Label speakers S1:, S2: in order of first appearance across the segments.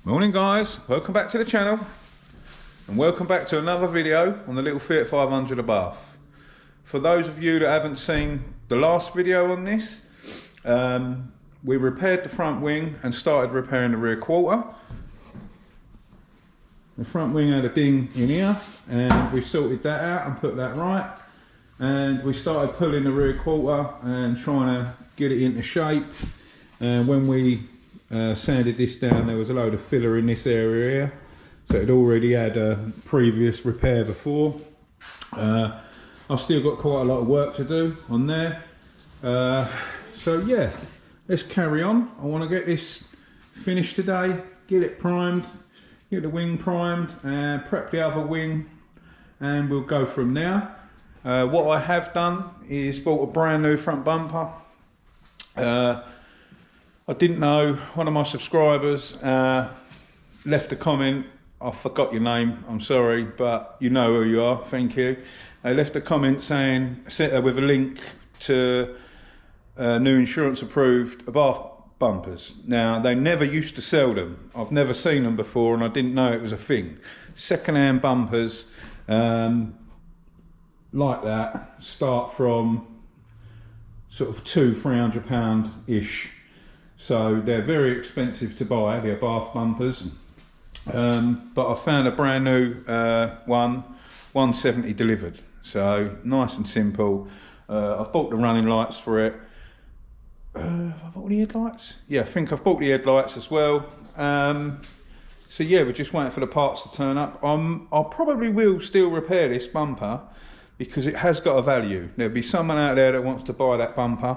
S1: Morning guys, welcome back to the channel and welcome back to another video on the little Fiat 500 Abarth. For those of you that haven't seen the last video on this, we repaired the front wing and started repairing the rear quarter. The front wing had a ding in here and we sorted that out and put that right, and we started pulling the rear quarter and trying to get it into shape. And when we sanded this down, there was a load of filler in this area here, so it already had a previous repair before. I've still got quite a lot of work to do on there, so yeah, let's carry on. I want to get this finished today, get it primed, get the wing primed and prep the other wing, and we'll go from there. What I have done is bought a brand new front bumper. I didn't know, one of my subscribers left a comment. I forgot your name, I'm sorry, but you know who you are, thank you. They left a comment saying, with a link to new insurance approved abarth bumpers. Now, they never used to sell them. I've never seen them before and I didn't know it was a thing. Second-hand bumpers like that start from sort of £200–300-ish. So they're very expensive to buy, the abarth bumpers. But I found a brand new one, 170 delivered. So nice and simple. I've bought the running lights for it. Have I bought the headlights? Yeah, I think I've bought the headlights as well. So yeah, we're just waiting for the parts to turn up. I probably will still repair this bumper because it has got a value. There'll be someone out there that wants to buy that bumper.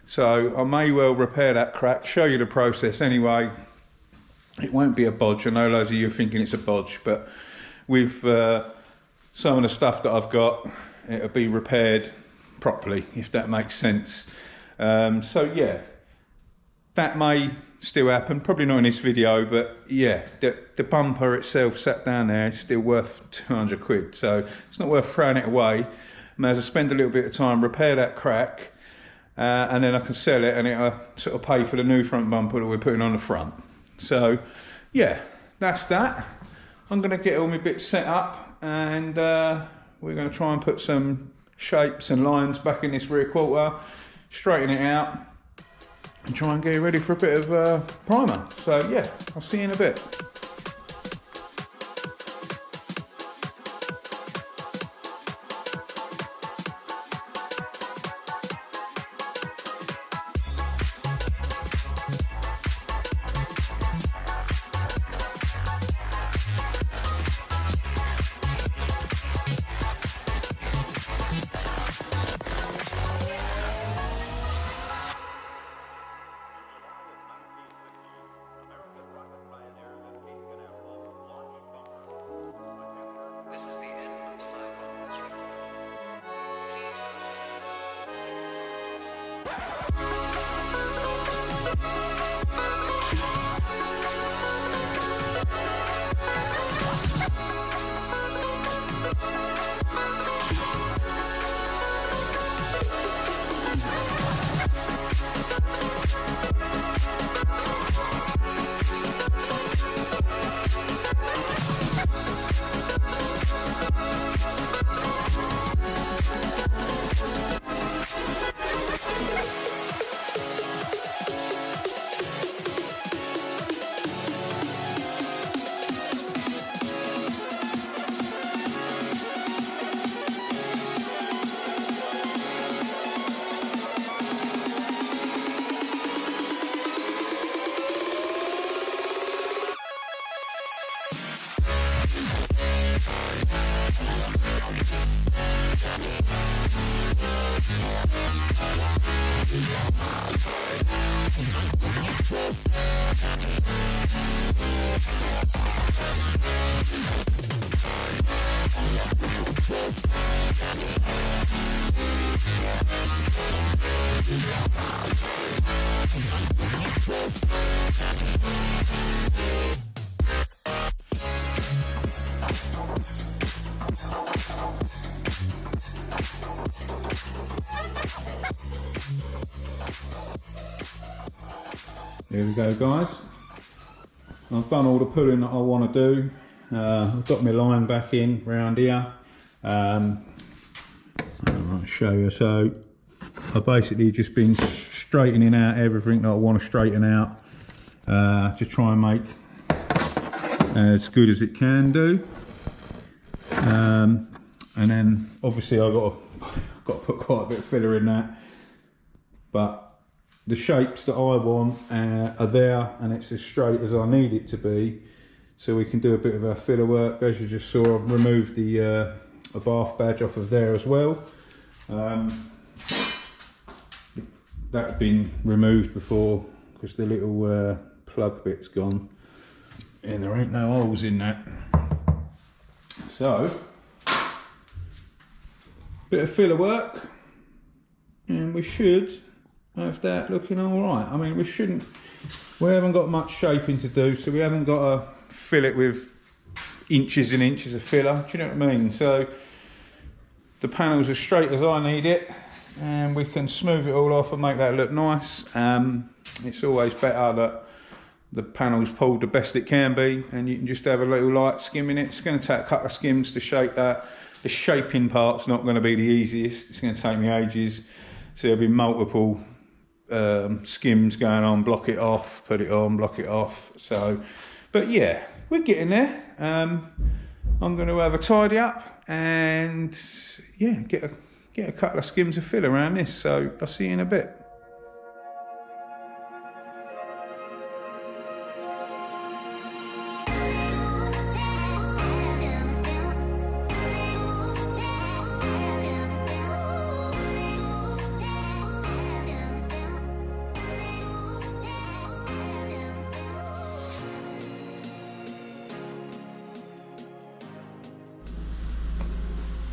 S1: So I may well repair that crack, show you the process anyway. It won't be a bodge. I know loads of you are thinking it's a bodge, but with some of the stuff that I've got, it'll be repaired properly, if that makes sense. So yeah, that may still happen, probably not in this video, but yeah, the bumper itself sat down there, it's still worth 200 quid. So it's not worth throwing it away. I may as well spend a little bit of time, repair that crack, and then I can sell it and it'll sort of pay for the new front bumper that we're putting on the front. So yeah, that's that. I'm going to get all my bits set up and we're going to try and put some shapes and lines back in this rear quarter, straighten it out and try and get it ready for a bit of primer. So yeah, I'll see you in a bit. There we go, guys. I've done all the pulling that I want to do. I've got my line back in round here. I'll show you. So I've basically just been straightening out everything that I want to straighten out to try and make as good as it can do. And then obviously I've got to put quite a bit of filler in that, but the shapes that I want are there, and it's as straight as I need it to be, so we can do a bit of our filler work. As you just saw, I've removed the abarth badge off of there as well. That had been removed before because the little plug bit's gone and there ain't no holes in that. So bit of filler work and we should have that looking all right. I mean, we haven't got much shaping to do, so we haven't got to fill it with inches and inches of filler. Do you know what I mean? So the panel's as straight as I need it, and we can smooth it all off and make that look nice. It's always better that the panel's pulled the best it can be, and you can just have a little light skim in it. It's going to take a couple of skims to shape that. The shaping part's not going to be the easiest. It's going to take me ages. So there'll be multiple skims going on, block it off, put it on, block it off. So, but yeah, we're getting there. I'm going to have a tidy up and yeah, get a couple of skims of fill around this. So I'll see you in a bit.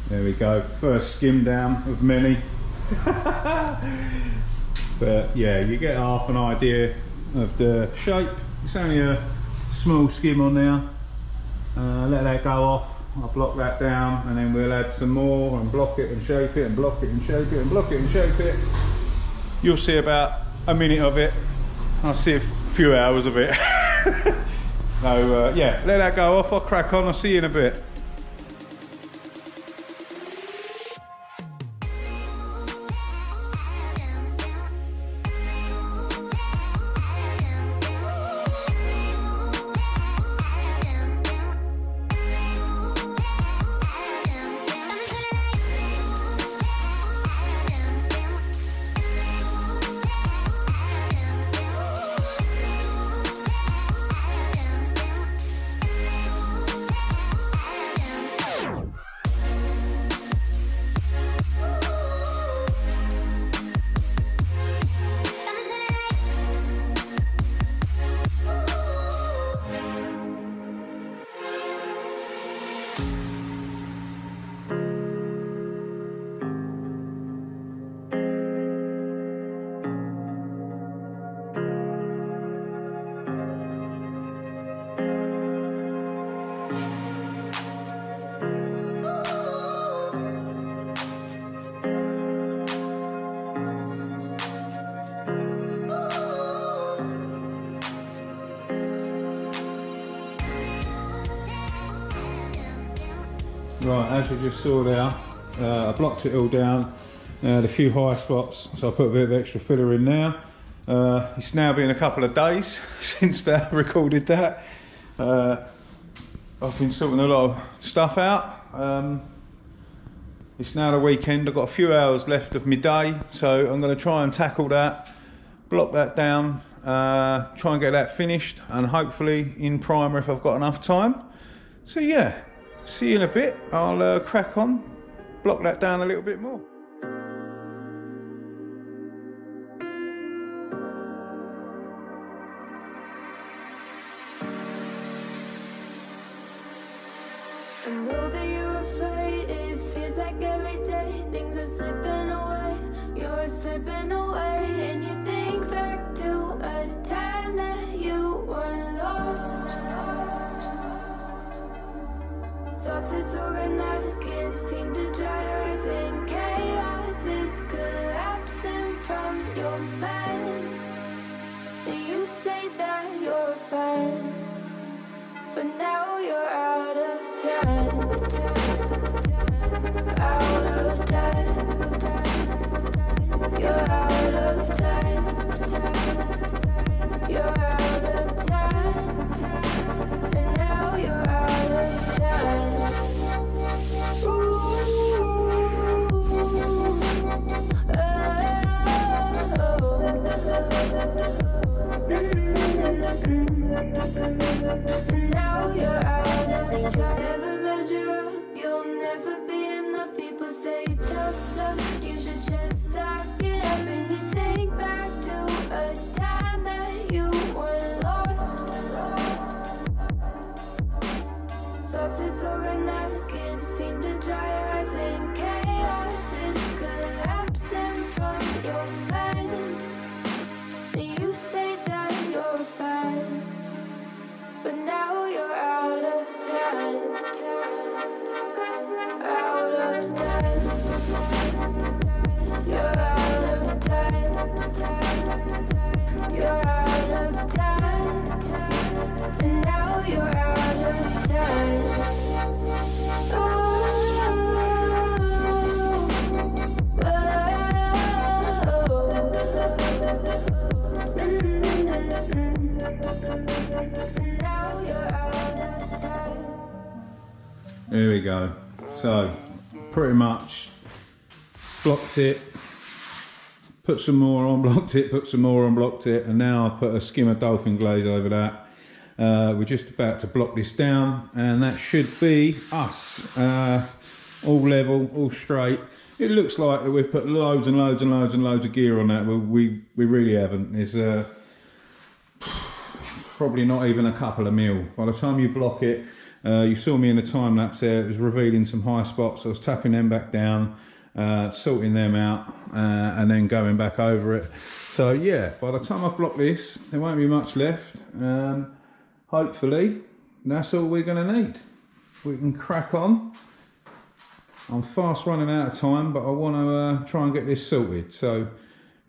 S1: There we go, first skim down of many. But yeah, you get half an idea of the shape. It's only a small skim on there. Let that go off, I'll block that down, and then we'll add some more and block it and shape it and block it and shape it and block it and shape it. You'll see about a minute of it. I'll see a few hours of it. So yeah, let that go off, I'll crack on, I'll see you in a bit. Right, as we just saw there, I blocked it all down, a few high spots, so I put a bit of extra filler in there. It's now been a couple of days since I recorded that. I've been sorting a lot of stuff out. It's now the weekend, I've got a few hours left of my day, so I'm going to try and tackle that, block that down, try and get that finished, and hopefully in primer if I've got enough time. So yeah. See you in a bit. I'll crack on, block that down a little bit more.
S2: I know that you're afraid, it feels like every day things are slipping away, you're slipping away, and you think back to a time that you were lost. Thoughts disorganized, can't seem to dry your eyes, and chaos is collapsing from your mind. And you say that you're fine.
S1: There we go. So pretty much blocked it, put some more on, blocked it, put some more on, blocked it, and now I've put a skim of dolphin glaze over that. We're just about to block this down, and that should be us. All level, all straight. It looks like that we've put loads and loads and loads and loads of gear on that, but we really haven't. There's probably not even a couple of mil. By the time you block it, you saw me in the time lapse there, it was revealing some high spots. I was tapping them back down, sorting them out, and then going back over it. So yeah, by the time I've blocked this, there won't be much left. Hopefully, that's all we're going to need. We can crack on. I'm fast running out of time, but I want to try and get this sorted. So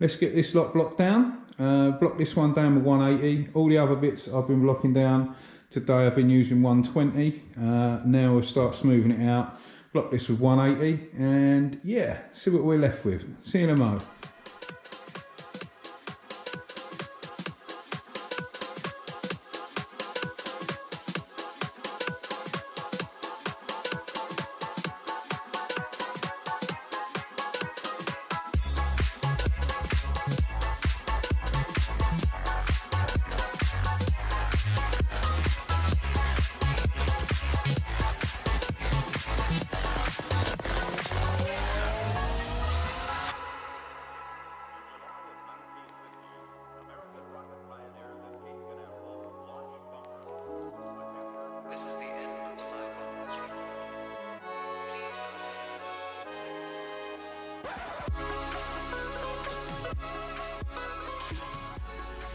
S1: let's get this lot blocked down. Block this one down with 180. All the other bits I've been blocking down. Today I've been using 120. Now we'll start smoothing it out. Block this with 180, and yeah, see what we're left with. See you in a mo.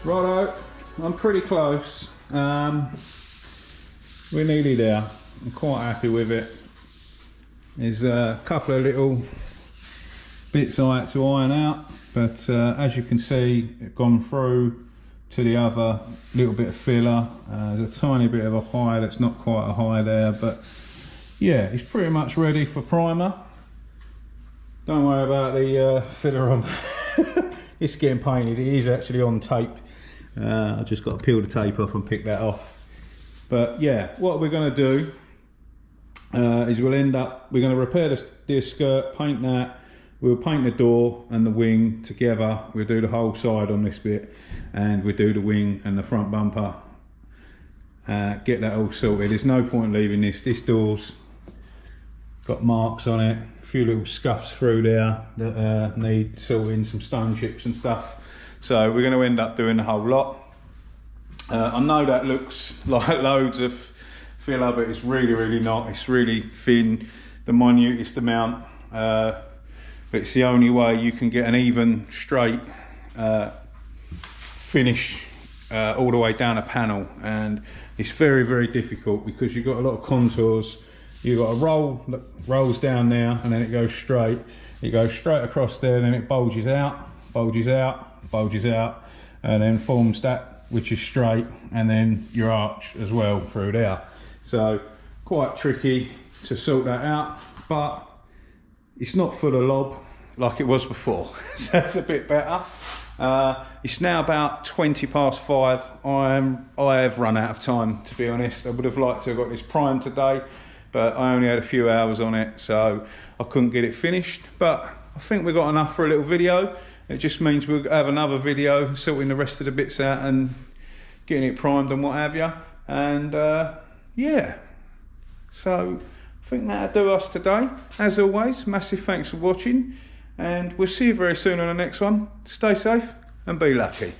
S1: Righto, I'm pretty close. We're nearly there. I'm quite happy with it. There's a couple of little bits I had to iron out, but as you can see, it's gone through to the other little bit of filler. There's a tiny bit of a high that's not quite a high there, but yeah, it's pretty much ready for primer. Don't worry about the filler on. It's getting painted. It is actually on tape. I just got to peel the tape off and pick that off. But yeah, what we're going to do is we're going to repair this skirt, paint that. We'll paint the door and the wing together. We'll do the whole side on this bit, and we'll do the wing and the front bumper. Get that all sorted. There's no point leaving this. This door's got marks on it. A few little scuffs through there that need sorting, some stone chips and stuff. So we're going to end up doing the whole lot. I know that looks like loads of filler, but it's really not. It's really thin, the minutest amount, but it's the only way you can get an even straight finish all the way down a panel, and it's very difficult because you've got a lot of contours. You've got a roll that rolls down there, and then it goes straight. It goes straight across there, and then it bulges out, and then forms that which is straight, and then your arch as well through there. So quite tricky. to sort that out, but it's not full of lob like it was before. So that's a bit better. It's now about 20 past 5. I have run out of time, to be honest. I would have liked to have got this primed today, but I only had a few hours on it, so I couldn't get it finished. But I think we've got enough for a little video. It just means we'll have another video sorting the rest of the bits out and getting it primed and what have you. And yeah, so I think that'll do us today. As always, massive thanks for watching, and we'll see you very soon on the next one. Stay safe and be lucky.